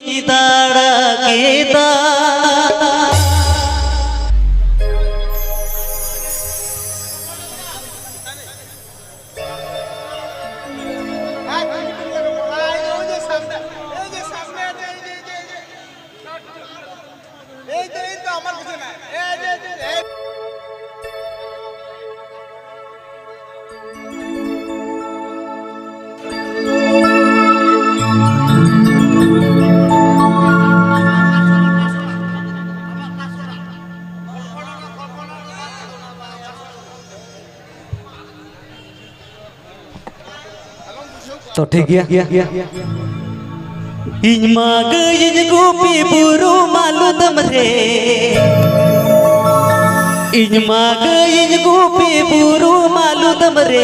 दाड़ा तो ठीक गया इन मागइन गोपी बुरु मालू दमरे इन मागइन गोपी बुरु मालू दमरे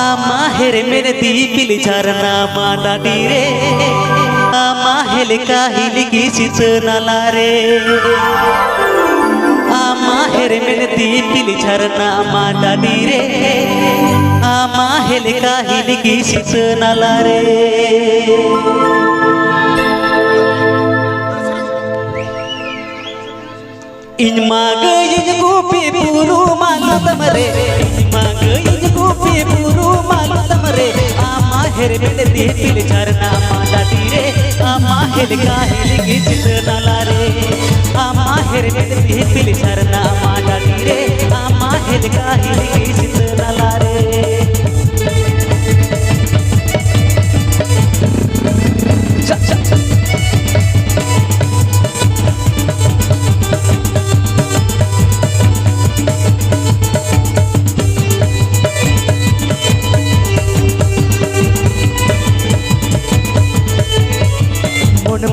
आमा हेरे मेरे दीपिल झरना माना डीरे आमा हेले काहिली की चिचनाला रे आमा हेरे मेरे दीपिल झरना माना डीरे आमा हेले काहिली की चिचनाला रे इन मागइन गोपी पुरु मालू तमरे इन मागइन गोपी पुरु मालू तमरे आमा हेरे मेरे दीपिल झरना माना डीरे आमा हेले काहिली की चिचनाला रे आमा हेरे मेरे दीपिल झरना माना डीरे आमा हेले काहिली की चिचनाला रे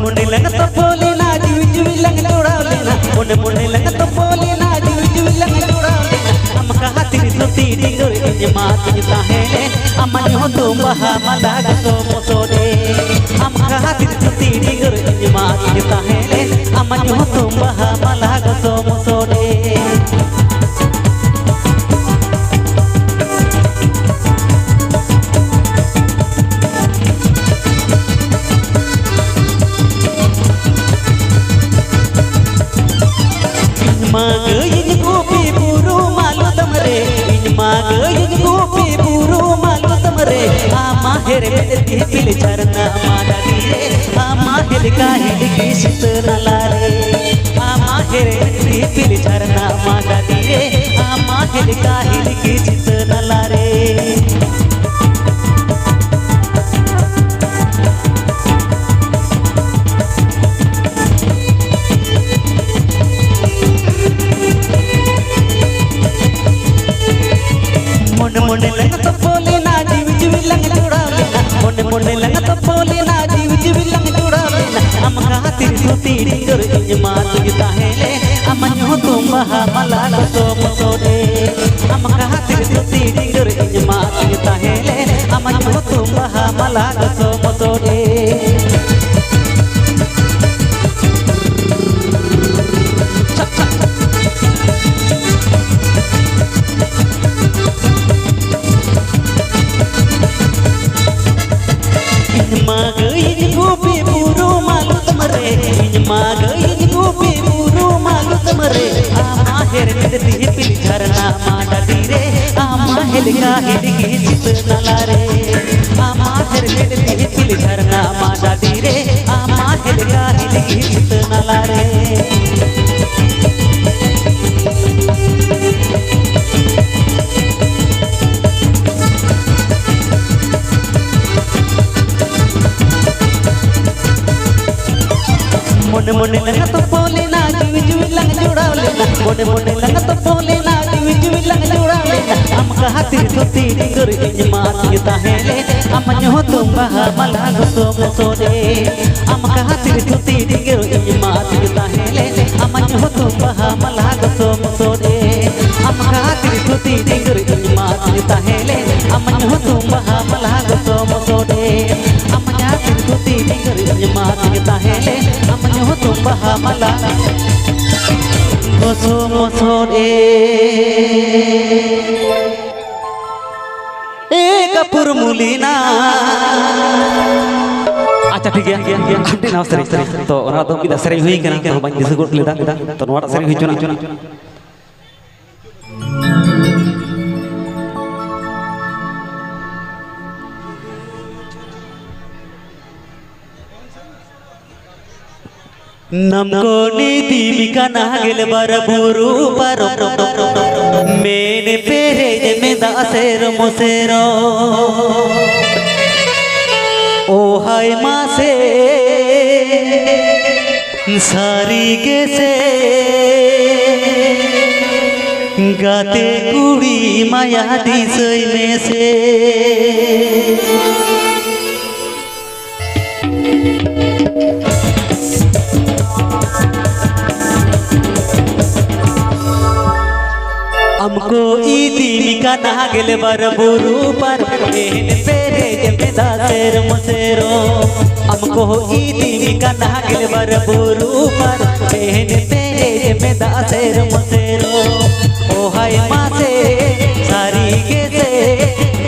मुंडे लंग तो बोले ना जुई जुई लंग जोड़ा लेना मुंडे लंग तो बोले ना जुई जुई लंग जोड़ा लेना हम कहा तेरी सोती डिंगर इंज मात जिता है अमन हो तो बहा मला गसो मोसोडे हम कहा तेरी सोती डिंगर इंज मात जिता है अमन हो तो बहा मला गसो मोसोडे मागइन गोपी पुरु मालू तमरे इन मागइन गोपी पुरु मालू तमरे आमा हेरे मेरे दीपिल झरना माना डीरे आमा हेले काहिली की चिचनाला रे आमा हेरे मेरे दीपिल झरना माना डीरे आमा हेले काहिली की चिचनाला रे मुंडे लंग तो बोले ना जीवी जीवी लंग जोड़ा लेना मुंडे लंग तो बोले ना जीवी जीवी लंग जोड़ा लेना हम कहा तेरी सोती डिंगर इंज मात जिता है ले अमन हो तुम बहा मला गसो मोसोडे हम कहा तेरी सोती डिंगर इंज मात जिता है ले अमन हो तुम बहा मला गसो मोसोडे मागइन गोपी पुरु मालू तमरे इन मागइन गोपी पुरु मालू तमरे आमा हेरे मेरे दीपिल झरना माना डीरे आमा हेले काहिली की चिचनाला रे आमा हेरे मेरे दीपिल झरना माना डीरे आमा हेले काहिली की चिचनाला रे मुंडे लंग तो बोले ना जुई जुई लंग जोड़ा लेना मुंडे लंग तो बोले ना जुई जुई लंग जोड़ा लेना हम कहा तेरी सोती डिंगर इंज मात जिता है ले अमन हो तुम बहा मला गसो मोसोडे हम कहा तेरी सोती डिंगर इंज मात जिता है ले अमन हो तुम बहा मला गसो मोसोडे हम कहा तेरी सोती डिंगर इंज मात जिता है ले अमन हो तुम बहा मला गसो मोसोडे हम कहा तेरी सोती डिंगर इंज मात जिता है ले अमन हो तुम बहा मला गसो मोसोडे ए कपूर मुलीना अच्छा ठीक है आंटी ना सरी तो ओना तो बिदा सरी हुई कना तो बाñ दिस गोट लेदा तो नोड़ा सरी हुई चुना नमको नीति बिकाना गेल बरबुरु पर मेने पेरे में दासेर मोसेरो ओ हाय मासे सारी के से गाते कुड़ी माया दिसई में से हमको ईदी मिका नागेल बरबुरु पर मेहन पेरे जमेदा शेर मसेरो हमको ईदी मिका नागेल बरबुरु पर मेहन पेरे जमेदा शेर मसेरो ओ हाय मासे सारी के से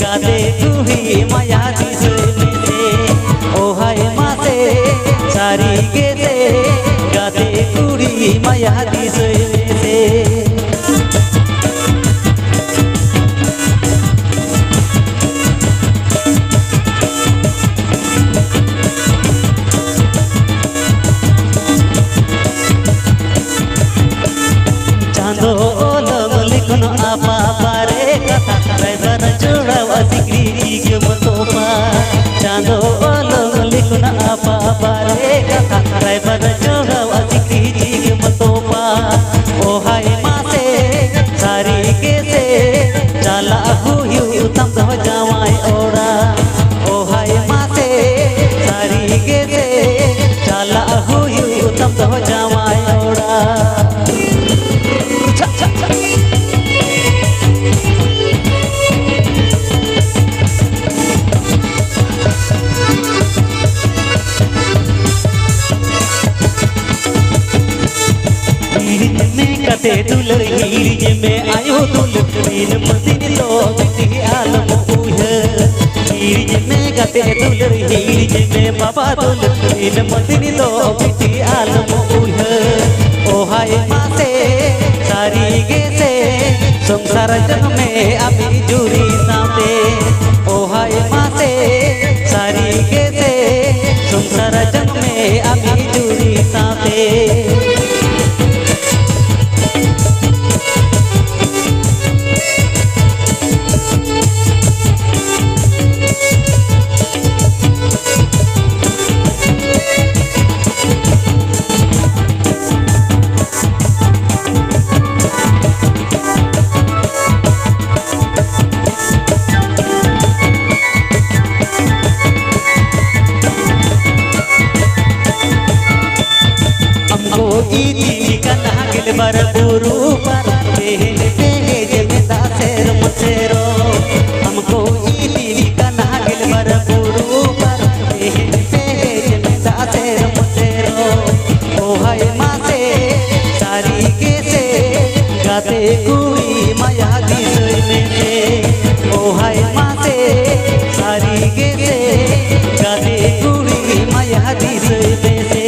गाते तू ही माया दिस में से ओ हाय मासे सारी के से गाते कुड़ी माया दिस में से चांदो ओलम लिखनो आपा पारे कथा ड्राइवर जोड़ा वसिक्री के मतोपा चांदो ओलम लिखनो आपा पारे कथा ड्राइवर जोड़ा वसिक्री के मतोपा ओ हाय मासे सारी के से चला हुयु तम दो जावाई ओड़ा ओ हाय मासे सारी के से चला हुयु तम दो जावाई ओड़ा कते दुलर हीरिज में आयो दुल मीन मदिन लो बिटी आलम उह हीरिज में कते दुलर हीरिज में बाबा दुल मीन मदिन लो बिटी आलम उह ओ हाय मासे सारी गे से संसार जग में अभी जुरी साथे ओ हाय मासे सारी गे से संसार जग में अभी जुरी साथे ईदी कना गेल बरबुरु पर मेहन पेरे जमेदा शेर मसेरो हमको ईदी कना गेल बरबुरु पर मेहन पेरे जमेदा शेर मसेरो ओ हाय मासे सारी के से गाते कुड़ी माया दिस में से ओ हाय मासे सारी के से गाते कुड़ी माया दिस में से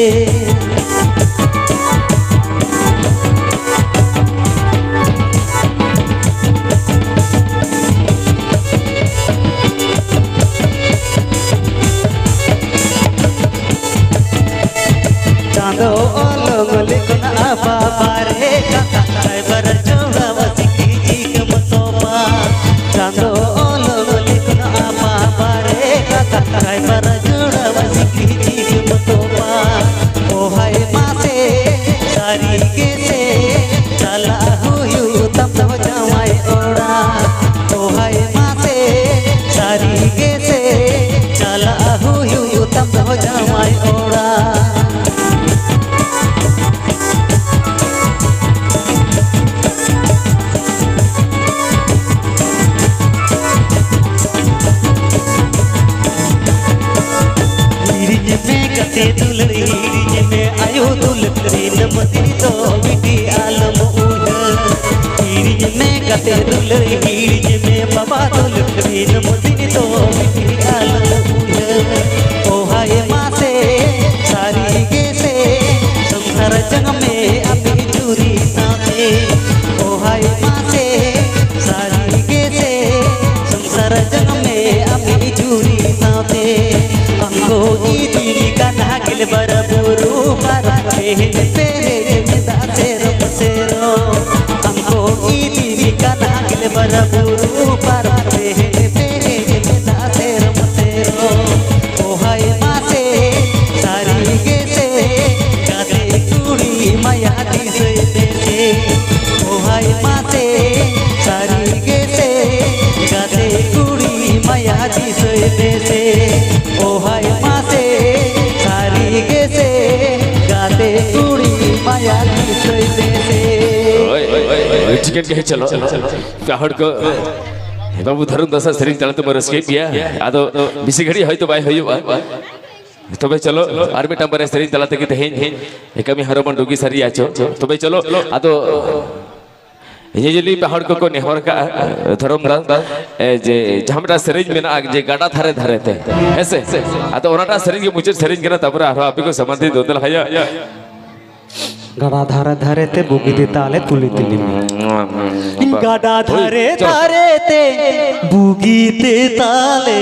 चांदो ओलम लिखना आपा पारे कथा ड्राइवर जोड़ा वसिक्री के मतोपा चांदो ओलम लिखना आपा पारे कथा ड्राइवर जोड़ा वसिक्री के मतोपा ओ हाय मासे सारी के से चला हुयु तम दो जावाई ओड़ा ओ हाय मासे सारी के से चला हुयु तम दो जावाई ओड़ा कते दुलर हीरिज में आयो दुल मीन मदिन तो बिटी आलम उह हीरिज में कते दुलर हीरिज में बाबा दुल मीन मदिन तो बिटी आलम उह ओ हाय मासे इदी कान्हा गिल बरबुरु पर पेहे दासेरो पसेरो हमको इदी कान्हा गिल बरबुरु पर पेहे दासेरो पसेरो ओ हाय मासे सारी गे से गाते कुड़ी माया दिसे देसे ओ हाय मासे सारी गे से गाते कुड़ी माया दिसे देसे ओ हाय मासे सारी गे से गाते कुड़ी माया दिसे देसे चिकन के चलो पहाड़ को बाबू धरुन दसा सेरिंग तलते मोर रसके पिया आदो बिसी घड़ी हयतो बाय हयु तबे चलो आर मिटा बरे सेरिंग तलाते के तेहेन एकमी हरमन डुगी सरी आचो तबे चलो आदो ये जली पहाड़ को नेहर का धर्म जे जहामटा सेरिंग मेना जे गाडा धारे धारे ते ऐसे आदो ओनाटा सेरिंग के मुचे सेरिंग केना तबरे आरो आपे को संबंधी दोदल हया गड़ा धारे धारे ते बुगी दे ताले तुली तुली गड़ा धारे धारे ते बुगी दे ताले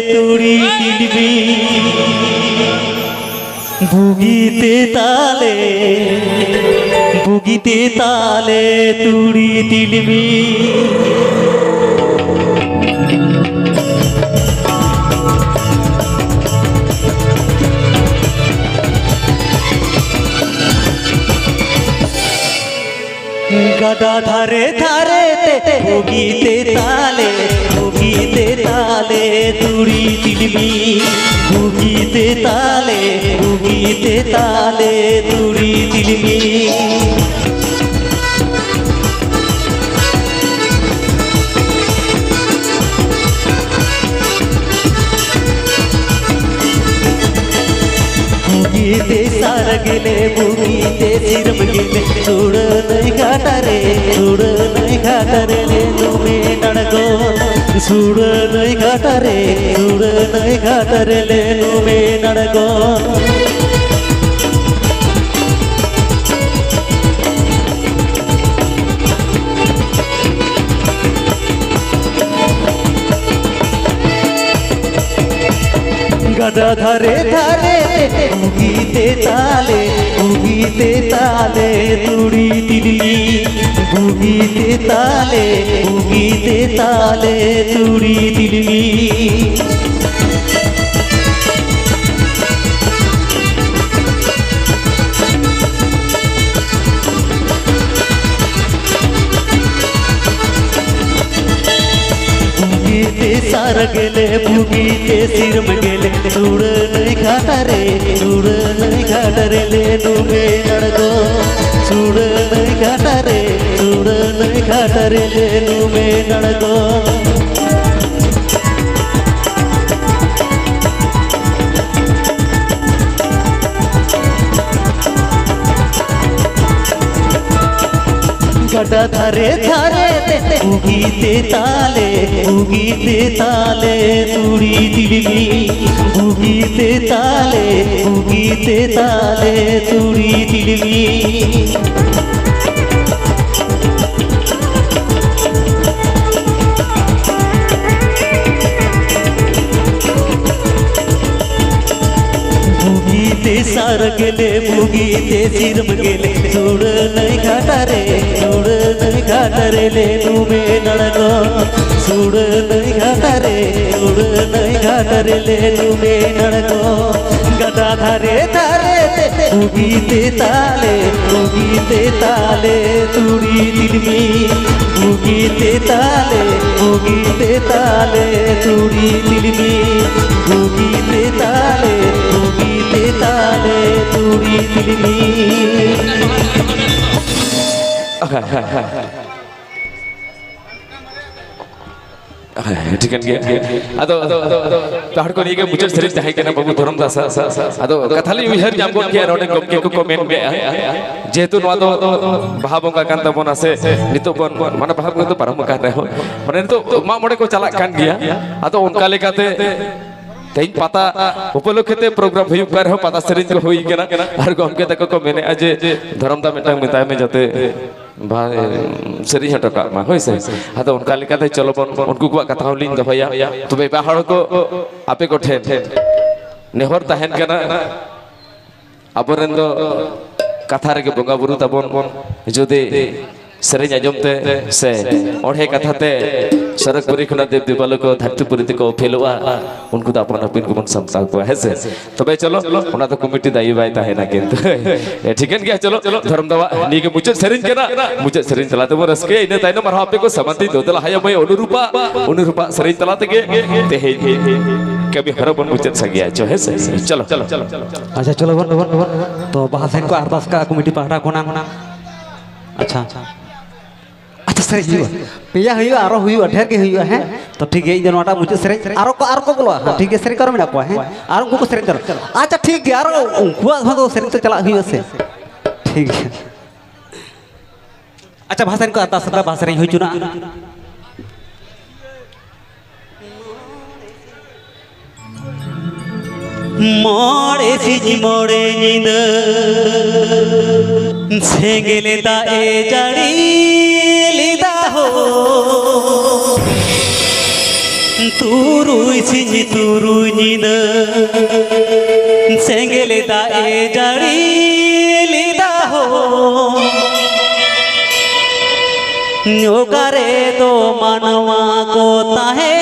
तुड़ी तिलबी बुगी ते ताले तुड़ी तिलबी गदा धारे धारे ते भोगी ते ताले तुड़ी तिलबी भोगी ते ताले तुड़ी तिलबी बुगीते सार गेले बुगीते सिरम गेले चूड़ नहीं घाटरे ले तुमे नड़गो चूड़ नहीं घाटरे ले तुमे नड़गो गदा धारे धारे उगीते ताले तुड़ी तिलबी उगीते ताले तुड़ी तिलबी सार गेले बुगीते सिरम गेले चूड़ नहीं घाटरे ले तुमे नड़गो चूड़ नहीं घाटरे ले तुमे नड़गो गड़ा धारे धारे उगीते ताले तुड़ी तिलबी उगीते ताले तुड़ी तिलबी बुगीते सार गेले बुगीते सिरम गेले चूड़ नहीं घाटरे ले तुमे नड़गो चूड़ नहीं घाटरे ले तुमे नड़गो गदा धारे धारे बुगीते ताले तुड़ी तिलबी बुगीते ताले तुड़ी तिलबी बुगीते ताले तुड़ी तिलबी ठिकन गया अदो पहाड़ को नीगे मुचर शरीर चाहे के ना बाबू धर्म दास अदो कथाली उहर जाम को किया रोडे गम के को मेन बे जेतु नवा दो भाबों का कांता बोना से नितो बन माने भाब को तो परम का रहे हो माने तो मा मोड़े को चला कान गया अदो उनका लेकाते तेज पाता उपलक्षे प्रोग्राम हुई कर पाता सेरिंग को हुई केना और गमके तक को मेने आज धर्म दा मिटांग मिताय में जाते सेरिंग हटका मा होय से हातो उनका लेकाते चलो उनको को कथा लिन दहया तबे बाहर को आपे को ठे नेहर तहन केना अबरेन दो कथा रे बंगा बुरु तबन जुदे सेरिंग आजमते से ओढ़े कथाते सरक पुरी खना देव देवाल को धरती पुरी को फेलवा उनको तो अपन अपन को मन समता को है से तबे चलो ओना तो कमिटी दाई बाय ता है ना किंतु ठीक है क्या चलो धर्म दवा नी के मुझे सेरिंग केना मुझे सेरिंग चलाते वो रसके इने ताइनो मार आपे को समंती दोदला हाय मय अनुरूपा सेरिंग चलाते के ते हे कभी हरबन मुझे सगिया जो है से चलो अच्छा चलो वन तो बाहर को अरदास का कमिटी पहाड़ा कोना अच्छा अच्छा सर पेया हुआ आरो हुआ ढेर के हुआ है तो ठीक है इन नोटा मुझे सर आरो को बोलो ठीक है सर करो मेरा को है आरो को सर करो अच्छा ठीक है आरो उनको तो सर तो चला हुआ से ठीक है अच्छा भाषा को आता सदा भाषा रही हुई चुना मोड़े सिजी मोड़े नींद सेंगेले दा ए जड़ी लिदा हो तुरुई सिजी तुरुई नींद सेंगेले दा ए जड़ी लिदा हो योगारे दो मनवा को ताहे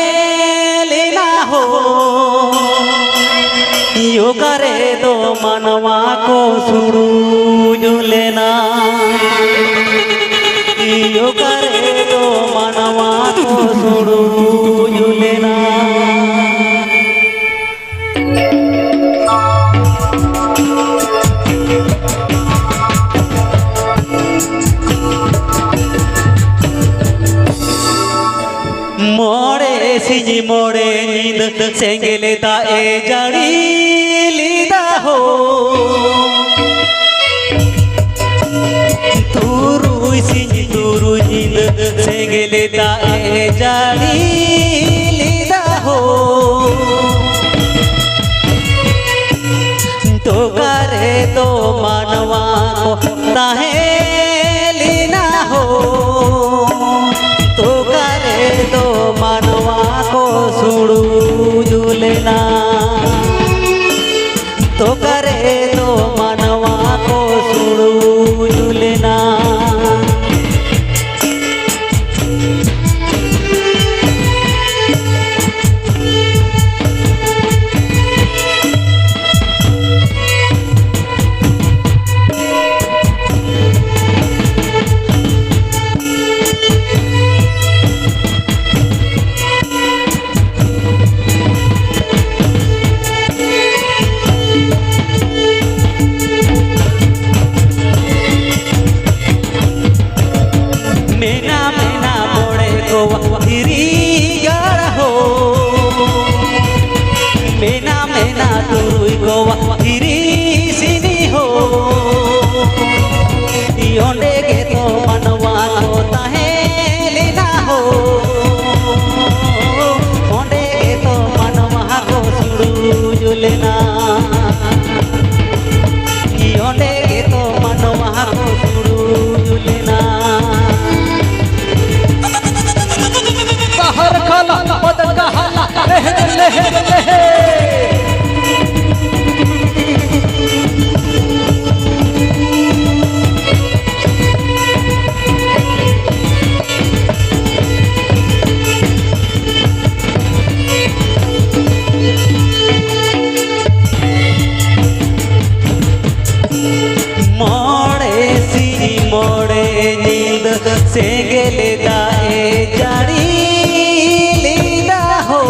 लेना हो योगारे दो मनवा को सुरू लेना योगारे दो मनवा को सुरू लेना मोड़े सिजी मोड़े नींद सेंगेले दा ए जड़ी लीदा हो तुरुई सिजी तुरुई नींद सेंगेले दा ए जड़ी लीदा हो तो करे तो मनवा को ताहे लेना हो तो करे तो मनवा को सुड़ू लेना तो करे तो मनवा को सुड़ू लेना सेंगेले दा ए जड़ी लीदा हो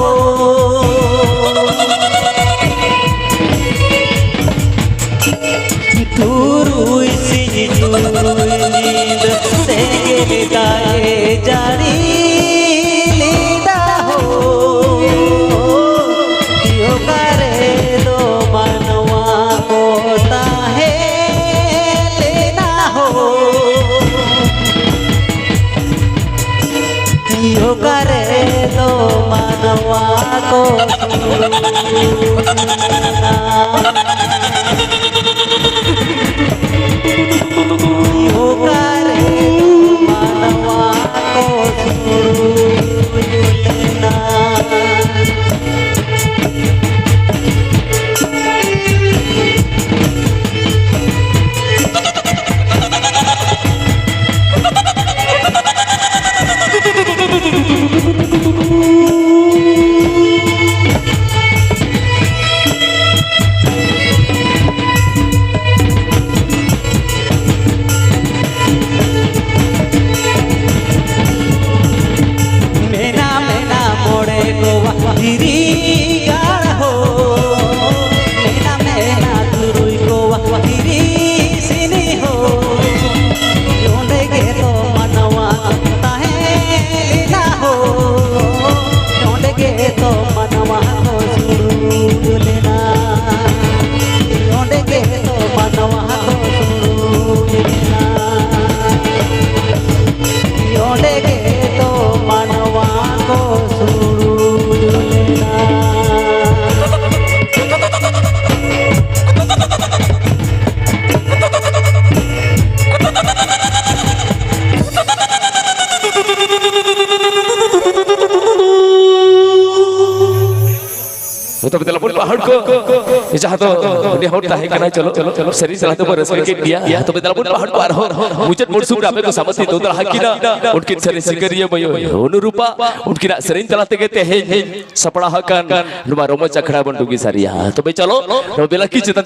को तो बेला पहाड़ को जहाँ तो उन्हें होता है कि चलो चलो चलो शरीर चला तो बरस के दिया तो बेला पहाड़ को आरो मुझे मुर्सुम रामे को समझती तो हकी ना उनकी शरीर सिकरिए मयो अनुरूपा उनकी ना शरीर चलाते कहते हैं सपड़ा हकन नुमा रोमो चखड़ा बंटूगी सारी यहाँ तो भाई चलो बेला की चिंता